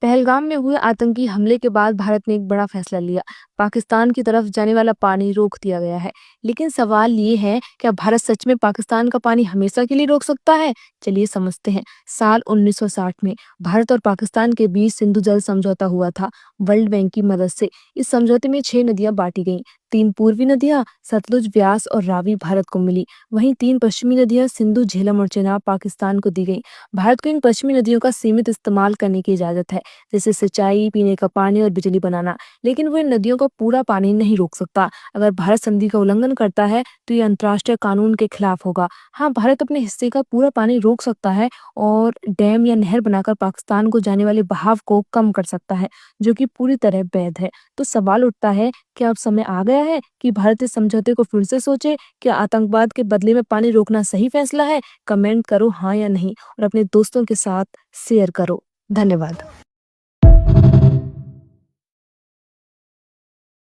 पहलगाम में हुए आतंकी हमले के बाद भारत ने एक बड़ा फैसला लिया। पाकिस्तान की तरफ जाने वाला पानी रोक दिया गया है। लेकिन सवाल ये है, क्या भारत सच में पाकिस्तान का पानी हमेशा के लिए रोक सकता है? चलिए समझते हैं। साल 1960 में भारत और पाकिस्तान के बीच सिंधु जल समझौता हुआ था, वर्ल्ड बैंक की मदद से। इस समझौते में 6 नदियां बांटी गईं। 3 पूर्वी नदियां सतलुज, व्यास और रावी भारत को मिली। वहीं 3 पश्चिमी नदियां सिंधु, झेलम और चेनाब पाकिस्तान को दी गईं। भारत को इन पश्चिमी नदियों का सीमित इस्तेमाल करने की इजाजत है, जैसे सिंचाई, पीने का पानी और बिजली बनाना। लेकिन वो इन नदियों का पूरा पानी नहीं रोक सकता। अगर भारत संधि का उल्लंघन करता है तो ये अंतर्राष्ट्रीय कानून के खिलाफ होगा। हाँ, भारत अपने हिस्से का पूरा पानी रोक सकता है और डैम या नहर बनाकर पाकिस्तान को जाने वाले बहाव को कम कर सकता है, जो कि पूरी तरह वैध है। तो सवाल उठता है, क्या अब समय आ गया है कि भारत इस समझौते को फिर से सोचे? क्या आतंकवाद के बदले में पानी रोकना सही फैसला है? कमेंट करो हाँ या नहीं और अपने दोस्तों के साथ शेयर करो। धन्यवाद।